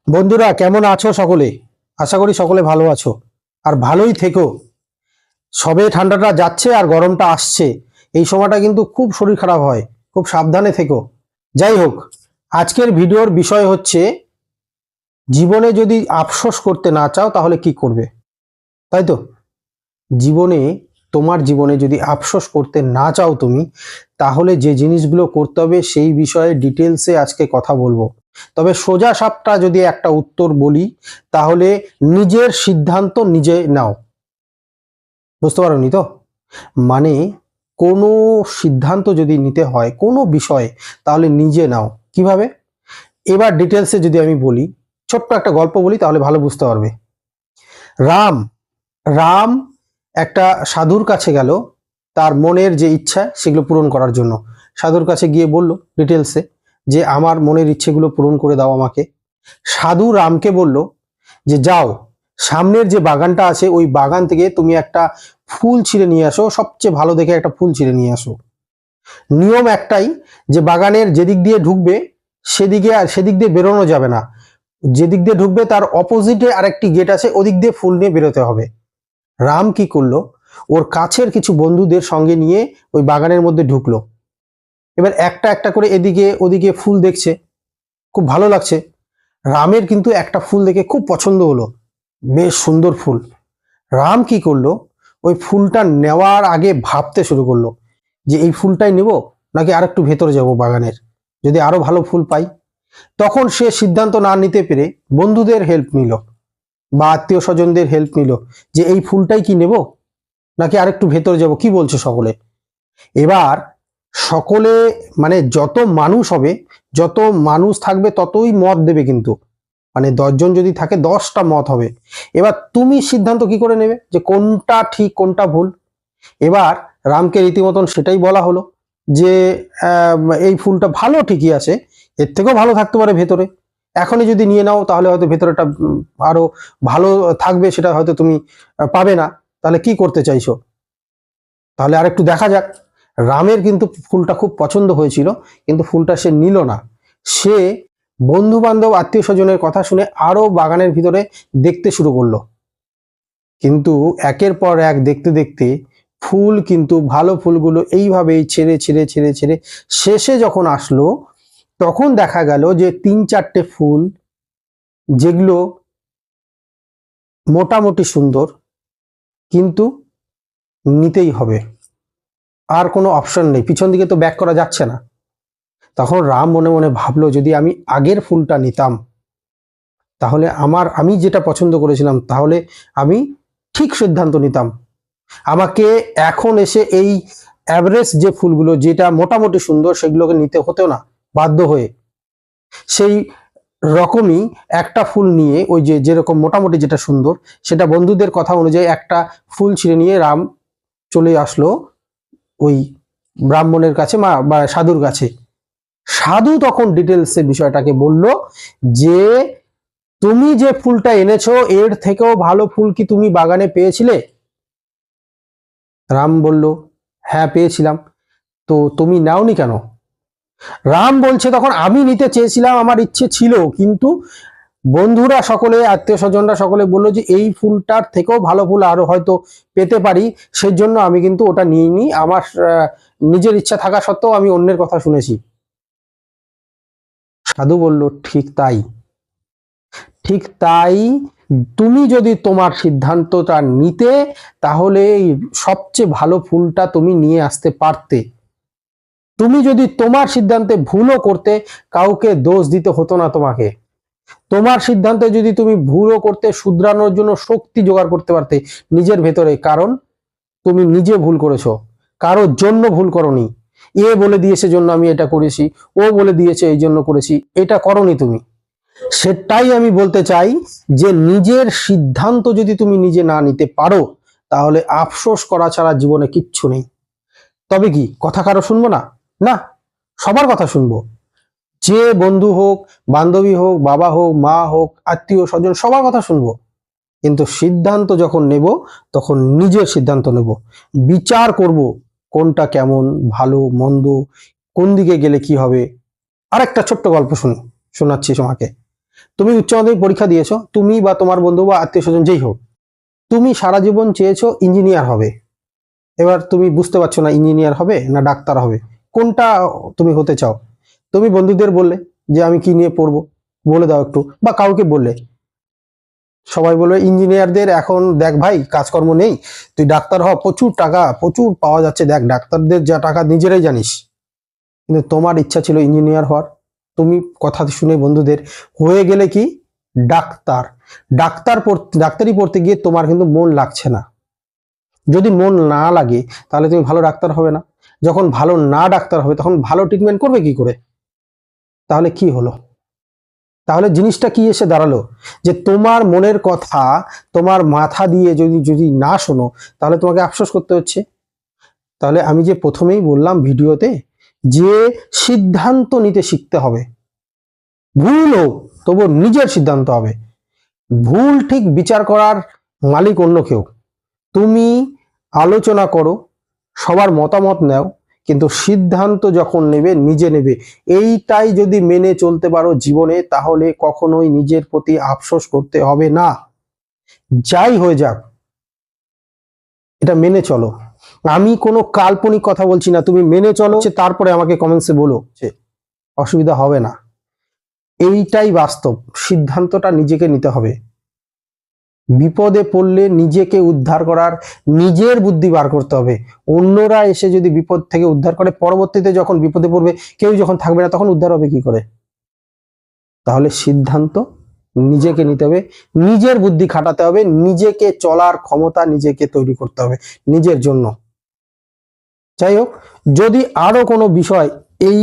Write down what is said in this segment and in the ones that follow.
বন্ধুরা কেমন আছো সকলে? আশা করি সকলে ভালো আছো আর ভালোই থেকো। সবে ঠান্ডাটা যাচ্ছে আর গরমটা আসছে, এই সময়টা কিন্তু খুব শরীর খারাপ হয়, খুব সাবধানে থেকো। যাই হোক, আজকের ভিডিওর বিষয় হচ্ছে জীবনে যদি আফসোস করতে না চাও তাহলে কি করবে, তাই তো? জীবনে, তোমার জীবনে যদি আফসোস করতে না চাও তুমি, তাহলে যে জিনিসগুলো করতে হবে সেই বিষয়ে ডিটেলসে আজকে কথা বলবো। তবে সোজা সাপটা যদি একটা উত্তর বলি, তাহলে নিজের সিদ্ধান্ত নিজে নাও। বুঝতে পারোনি তো? মানে কোনো সিদ্ধান্ত যদি নিতে হয় কোনো বিষয়ে, তাহলে নিজে নাও। কিভাবে? এবার ডিটেলসে যদি আমি বলি, ছোট্ট একটা গল্প বলি তাহলে ভালো বুঝতে পারবে। রাম রাম একটা সাধুর কাছে গেল তার মনের যে ইচ্ছা সেগুলো পূরণ করার জন্য। সাধুর কাছে গিয়ে বলল ডিটেলসে যে আমার মনের ইচ্ছেগুলো পূরণ করে দাও আমাকে। সাধু রামকে বলল যে যাও, সামনের যে বাগানটা আছে ওই বাগান থেকে তুমি একটা ফুল ছিঁড়ে নিয়ে আসো, সবচেয়ে ভালো দেখে একটা ফুল ছিঁড়ে নিয়ে আসো। নিয়ম একটাই, যে বাগানের যেদিক দিয়ে ঢুকবে সেদিক দিয়ে বেরোনো যাবে না। যেদিক দিয়ে ঢুকবে তার অপোজিটে আরেকটি গেট আছে, ওদিক দিয়ে ফুল নিয়ে বেরোতে হবে। রাম কি করলো, ওর কাছের কিছু বন্ধুদের সঙ্গে নিয়ে ওই বাগানের মধ্যে ঢুকলো। এবার একটা একটা করে এদিকে ওদিকে ফুল দেখছে, খুব ভালো লাগছে। রামের কিন্তু একটা ফুল দেখে খুব পছন্দ হলো, বেশ সুন্দর ফুল। রাম কি করলো, ওই ফুলটা নেওয়ার আগে ভাবতে শুরু করলো যে এই ফুলটাই নেব নাকি আর একটু ভেতরে যাব বাগানের, যদি আরো ভালো ফুল পাই। তখন সে সিদ্ধান্ত না নিতে পেরে বন্ধুদের হেল্প নিল বা আত্মীয় স্বজনদের হেল্প নিল যে এই ফুলটাই কি নেব নাকি আরেকটু ভেতরে যাব, কি বলছে সকলে? এবার সকলে, মানে যত মানুষ হবে, যত মানুষ থাকবে ততই মত দেবে, কিন্তু মানে 10 জন যদি থাকে 10টা মত হবে। এবার তুমি সিদ্ধান্ত কি করে নেবে যে কোনটা ঠিক কোনটা ভুল? এবার রামকে রীতিমতন সেটাই বলা হলো যে এই ফুলটা ভালো ঠিকই আছে, এর থেকেও ভালো থাকতে পারে ভেতরে, এখনই যদি নিয়ে নাও তাহলে হয়তো ভেতরেটা আরো ভালো থাকবে, সেটা হয়তো তুমি পাবে না। তাহলে কি করতে চাইছো? তাহলে আর একটু দেখা যাক। রামের কিন্তু ফুলটা খুব পছন্দ হয়েছিল, কিন্তু ফুলটা সে নিল না। সে বন্ধু বান্ধব আত্মীয় স্বজনের কথা শুনে আরো বাগানের ভিতরে দেখতে শুরু করলো। কিন্তু একের পর এক দেখতে দেখতে ফুল, কিন্তু ভালো ফুলগুলো এইভাবেই ছেড়ে ছেড়ে ছেড়ে ছেড়ে শেষে যখন আসলো, তখন দেখা গেল যে 3-4টে ফুল, যেগুলো মোটামুটি সুন্দর, কিন্তু নিতেই হবে, আর কোনো অপশন নেই, পিছন দিকে তো ব্যাক করা যাচ্ছে না। তখন রাম মনে মনে ভাবলো যদি আমি আগের ফুলটা নিতাম, তাহলে আমি যেটা পছন্দ করেছিলাম, তাহলে আমি ঠিক সিদ্ধান্ত নিতাম। আমাকে এখন এসে এই অ্যাভারেজ যে ফুলগুলো যেটা মোটামুটি সুন্দর সেগুলোকে নিতে হতো না বাধ্য হয়ে। সেই রকমই একটা ফুল নিয়ে, ওই যে যেরকম মোটামুটি যেটা সুন্দর, সেটা বন্ধুদের কথা অনুযায়ী একটা ফুল ছিঁড়ে নিয়ে রাম চলে আসলো ওই ব্রাহ্মণের কাছে বা সাধুর কাছে। সাধু তখন ডিটেলসে বিষয়টাকে বলল যে তুমি যে ফুলটা এনেছো এর থেকেও ভালো ফুল কি তুমি বাগানে পেয়েছিলে? রাম বলল হ্যাঁ পেয়েছিলাম। তো তুমি নাওনি কেন? রাম বলছে তখন আমি নিতে চেয়েছিলাম, আমার ইচ্ছে ছিল, কিন্তু বন্ধুরা সকলে, আত্মীয় স্বজনরা সকলে বললো যে এই ফুলটার থেকেও ভালো ফুল আরো হয়তো পেতে পারি, সেই জন্য আমি কিন্তু ওটা নিইনি। আমার নিজের ইচ্ছা থাকা সত্ত্বেও আমি অন্যের কথা শুনেছি। সাধু বলল ঠিক তাই, ঠিক তাই। তুমি যদি তোমার সিদ্ধান্তটা নিতে, তাহলে সবচেয়ে ভালো ফুলটা তুমি নিয়ে আসতে পারতে। তুমি যদি তোমার সিদ্ধান্তে ভুলও করতে, কাউকে দোষ দিতে হতো না তোমাকে। তোমার সিদ্ধান্তে যদি তুমি ভুলও করতে, শুধরানোর জন্য শক্তি জোগাড় করতে পারতে নিজের ভেতরে, কারণ তুমি নিজে ভুল করেছো, কারোর জন্য ভুল করনি। এ বলে দিয়েছে জন্য আমি এটা করেছি, ও বলে দিয়েছে এই জন্য করেছি, এটা করনি তুমি। সেটাই আমি বলতে চাই যে নিজের সিদ্ধান্ত যদি তুমি নিজে না নিতে পারো, তাহলে আফসোস করা ছাড়া জীবনে কিচ্ছু নেই। তবে কি কথা কারো শুনবো না? না, সবার কথা শুনবো। যে বন্ধু হোক, বান্ধবী হোক, বাবা হোক, মা হোক, আত্মীয় স্বজন, সবার কথা শুনবো। কিন্তু সিদ্ধান্ত যখন নেব, তখন নিজের সিদ্ধান্ত নেব, বিচার করব কোনটা কেমন, ভালো মন্দ, কোন দিকে গেলে কি হবে। আরেকটা ছোট্ট গল্প শোনাচ্ছি তোমাকে। তুমি উচ্চ মাধ্যমিক পরীক্ষা দিয়েছো, তুমি বা তোমার বন্ধু বা আত্মীয় স্বজন যেই হোক, তুমি সারা জীবন চেয়েছো ইঞ্জিনিয়ার হবে। এবার তুমি বুঝতে পারছো না ইঞ্জিনিয়ার হবে না ডাক্তার হবে, কোনটা তুমি হতে চাও। তুমি বন্ধুদের বললে যে আমি কি নিয়ে পড়বো, বলে দাও একটু, বা কাউকে বললে, সবাই বলবে ইঞ্জিনিয়ারদের এখন দেখ ভাই কাজকর্ম নেই, তুই ডাক্তার হ, প্রচুর টাকা প্রচুর পাওয়া যাচ্ছে, দেখ ডাক্তারদের যা টাকা নিজেরাই জানিস। কিন্তু তোমার ইচ্ছা ছিল ইঞ্জিনিয়ার হওয়ার, তুমি কথা শুনে বন্ধুদের হয়ে গেলে কি ডাক্তার। ডাক্তারি পড়তে গিয়ে তোমার কিন্তু মন লাগছে না। যদি মন না লাগে তাহলে তুমি ভালো ডাক্তার হবে না। যখন ভালো না ডাক্তার হবে তখন ভালো ট্রিটমেন্ট করবে কি করে? তাহলে কি হলো? তাহলে জিনিসটা কি এসে দাঁড়ালো, যে তোমার মনের কথা তোমার মাথা দিয়ে যদি যদি না শোনো তাহলে তোমাকে আফসোস করতে হচ্ছে। তাহলে আমি যে প্রথমেই বললাম ভিডিওতে, যে সিদ্ধান্ত নিতে শিখতে হবে, ভুল হোক তবু নিজের সিদ্ধান্ত হবে। ভুল ঠিক বিচার করার মালিক অন্য কেউ। তুমি আলোচনা করো, সবার মতামত নাও, কিন্তু সিদ্ধান্ত যখন নেবে নিজে নেবে। এইটাই যদি মেনে চলতে পারো জীবনে, তাহলে কখনোই নিজের প্রতি আফসোস করতে হবে না। যাই হয়ে যাক, এটা মেনে চলো। আমি কোনো কাল্পনিক কথা বলছি না, তুমি মেনে চলো, তারপরে আমাকে কমেন্টসে বলো, অসুবিধা হবে না। এইটাই বাস্তব, সিদ্ধান্তটা নিজেকে নিতে হবে। বিপদে পড়লে নিজেকে উদ্ধার করার নিজের বুদ্ধি বার করতে হবে। অন্যরা এসে যদি বিপদ থেকে উদ্ধার করে, পরবর্তীতে যখন বিপদে পড়বে কেউ যখন থাকবে না, তখন উদ্ধার হবে কি করে? তাহলে সিদ্ধান্ত নিজেকে নিতে হবে, নিজের বুদ্ধি খাটাতে হবে, নিজেকে চলার ক্ষমতা নিজেকে তৈরি করতে হবে নিজের জন্য। যাই হোক, যদি আরো কোনো বিষয় এই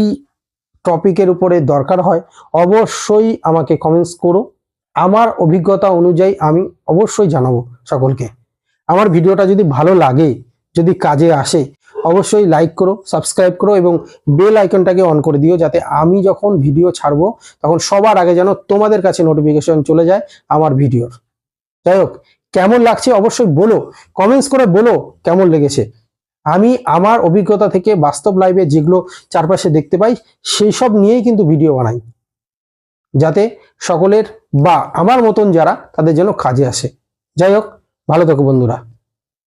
টপিকের উপরে দরকার হয় অবশ্যই আমাকে কমেন্টস করো। আমার অভিজ্ঞতা অনুযায়ী আমি অবশ্যই জানাবো সকলকে। আমার ভিডিওটা যদি ভালো লাগে, যদি কাজে আসে, অবশ্যই লাইক করো, সাবস্ক্রাইব করো এবং বেল আইকনটাকে অন করে দিও, যাতে আমি যখন ভিডিও ছাড়বো তখন সবার আগে যেন তোমাদের কাছে নোটিফিকেশন চলে যায় আমার ভিডিওর। যাই হোক, কেমন লাগছে অবশ্যই বলো, কমেন্টস করে বলো কেমন লেগেছে। আমি আমার অভিজ্ঞতা থেকে বাস্তব লাইভে যেগুলো চারপাশে দেখতে পাই সেই সব নিয়েই কিন্তু ভিডিও বানাই, যাতে সকলের বা আমার মতন যারা তাদের যেন কাজে আসে। যাই হোক, ভালো থেকো বন্ধুরা।